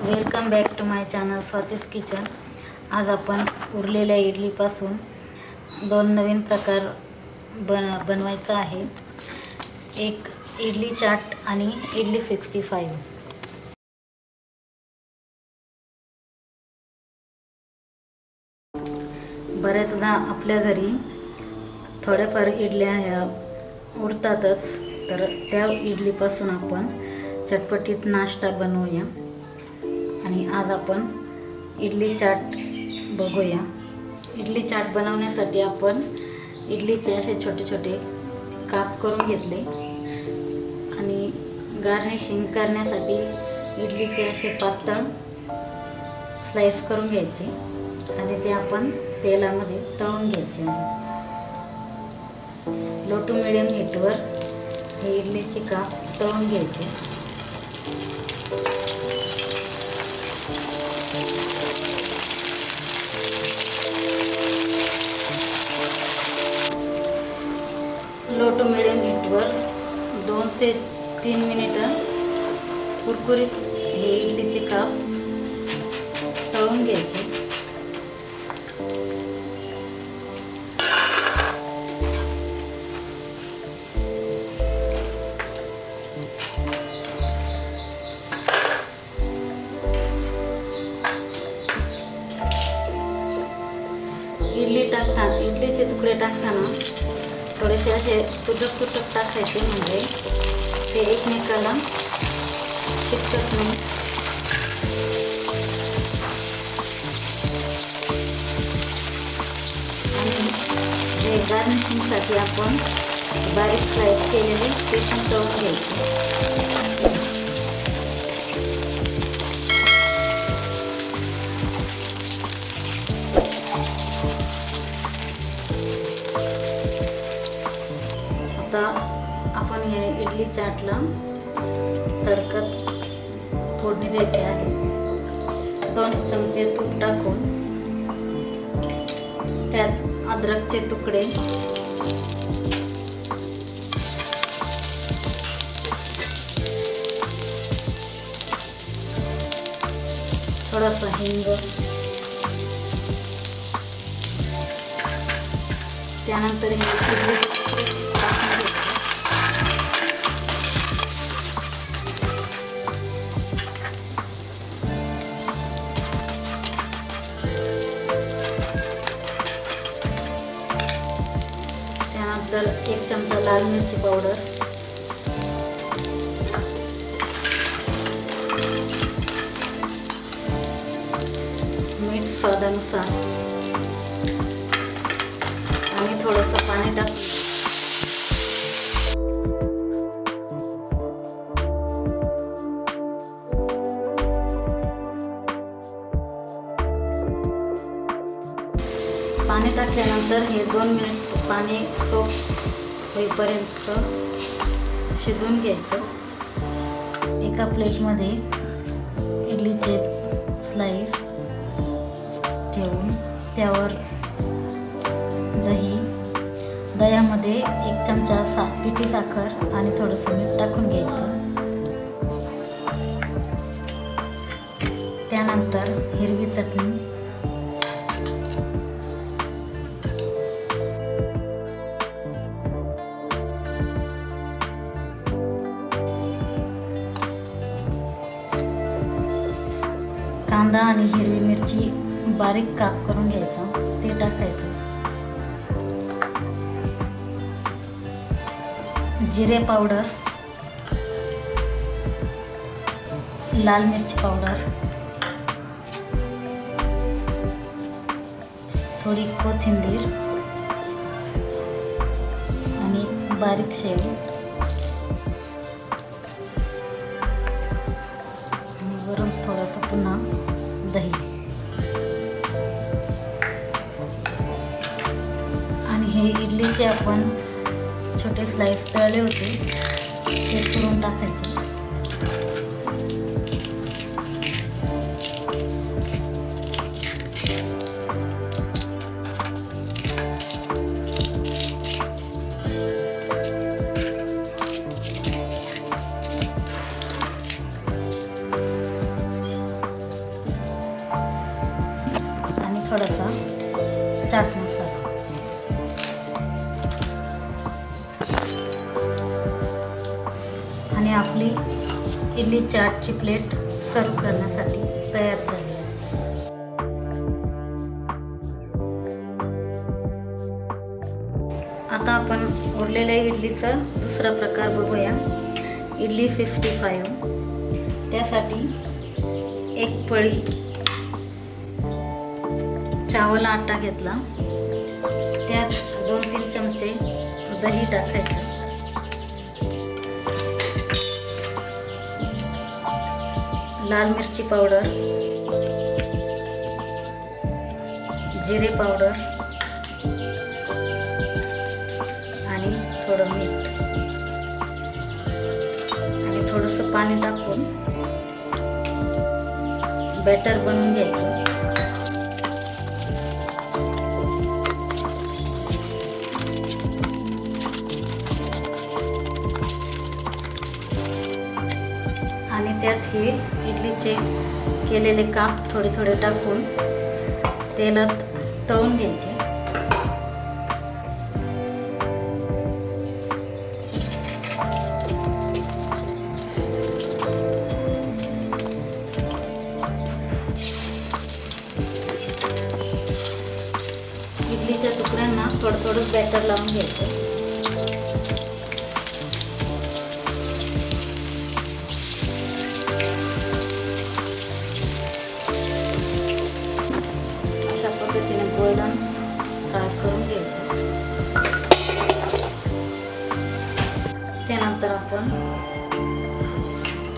Welcome back to my channel Swati's kitchen. आज आपण उरलेल्या इडलीपासून दोन नवीन प्रकार बनवायचा आहे। एक इडली चाट आणि इडली 65। बरेचदा आपल्या घरी थोड्याफार इडल्या ह्या उरतातच, तर त्या इडलीपासून आपण चटपटीत नाश्ता बनवूया। आणि आज आपण इडली चाट बघूया। इडली चाट बनवण्यासाठी आपण इडलीचे असे छोटे छोटे काप करून घेतले आणि गार्निशिंग करण्यासाठी इडलीचे असे पातळ स्लाइस करून घ्यायचे आणि ते आपण तेलामध्ये तळून घ्यायचे आहे। लो टू मिडियम हीटवर हे इडलीचे काप तळून घ्यायचे। लो टू मिडियम हीटवर 2 ते 3 मिनिटं कुरकुरीत हे इडलीचे काप तळून घ्यायचे। इडलीचे तुकडे टाकताना थोडेसे असे तुटक टाकायचे, म्हणजे ते एकमेकाला चिकटत नाही। आणि हे गार्निशिंगसाठी आपण बारीक स्लाइस केलेले ते पण तळून घ्यायचे। आता आपण या इडली चाटला तडकत फोडणी द्यायची आहे। 2 चमचे तूप टाकून त्यात अद्रकचे तुकडे, थोडासा हिंग, त्यानंतर हे इडली टाकून घ्यायचे। त्यानंतर 1 चमचा लाल मिरची पावडर, मीठ स्वादानुसार आणि थोडंसं पाणी टाकून पाणी टाकल्यानंतर हे 2 मिनिट पाणी सोक होईपर्यंत शिजवून घ्यायचं। एका प्लेटमध्ये इडलीचे स्लाइस ठेवून त्यावर दह्यामध्ये 1 चमचा पिठी साखर आणि थोडंसं मीठ टाकून घ्यायचं। त्यानंतर हिरवी चटणी, कांदा आणि हिरवी मिरची बारीक काप करून घ्यायचा, ते टाकायचं। जिरे पावडर, लाल मिरची पावडर, थोडी कोथिंबीर आणि बारीक शेव, आणि वरून थोडंसं पुन्हा दही। आणि हे इडलीचे आपण छोटे स्लाइस तळले होते ते करून टाकायचे। थोडासा चाट मसाला. आणि आपली इडली चाटची प्लेट सर्व करण्यासाठी तयार झाली आहे. आता आपण उरलेल्या इडलीचा दुसरा प्रकार बघूया, इडली 65. त्यासाठी एक पळी चावल आटा घेतला, त्यात 2-3 चमचे दही टाकायचं, लाल मिरची पावडर, जिरे पावडर आणि थोडं मीठ आणि थोडंसं पाणी टाकून बॅटर बनवून घ्यायचं. आणि त्यात हे इडलीचे केलेले काप थोडे थोडे टाकून तेलात तळून घ्यायचे. इडलीच्या तुकड्यांना थोडं थोडं बॅटर लावून घ्यायचं. अशा पद्धतीने गोल्डन फ्राय करून घ्यायचं. त्यानंतर आपण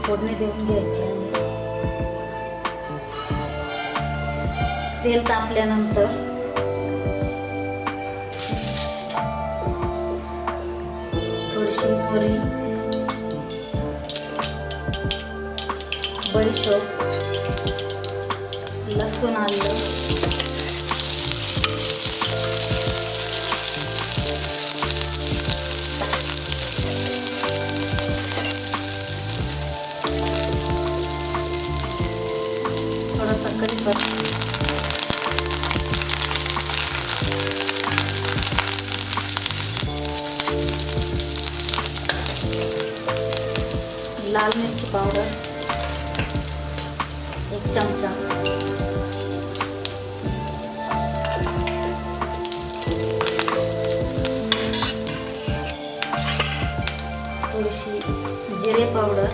फोडणी देऊन घ्यायची आहे. तेल तापल्यानंतर थोडीशी मोहरी, बडीशोप, लसूण, आलं, थोडासा कढीपत्ता, लाल मिरची पावडर 1 चमचा, थोडीशी जिरे पावडर,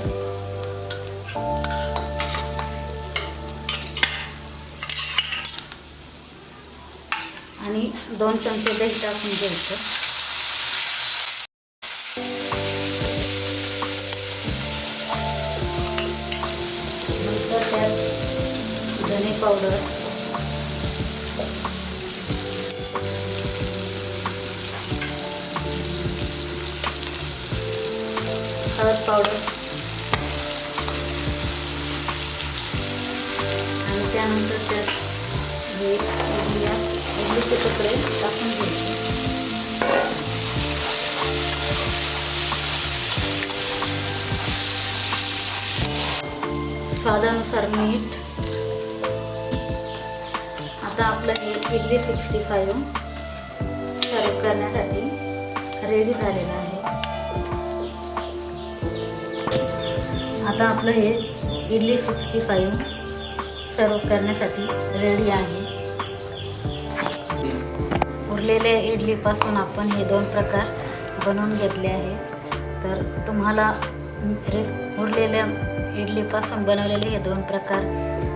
आणि 2 चमचे दही टाकून घ्यायचं. नंतर त्यात धने पावडर, हळद पावडर आणि त्यानंतर त्यात हे इडलीचे तुकडे टाकून घ्यायचे. स्वादानुसार मीठ. आता आपलं हे इडली 65 सर्व करण्यासाठी रेडी झालेलं आहे. आता आपलं हे इडली 65 सर्व करण्यासाठी रेडी आहे. उरलेल्या इडलीपासून आपण हे 2 प्रकार बनवून घेतले आहे. तर तुम्हाला उरलेल्या इडलीपासून बनवलेले हे 2 प्रकार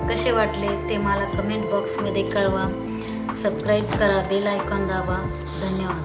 कसे वाटले ते मला कमेंट बॉक्समध्ये कळवा. सबस्क्राईब करा, बेल आयकॉन दाबा. धन्यवाद.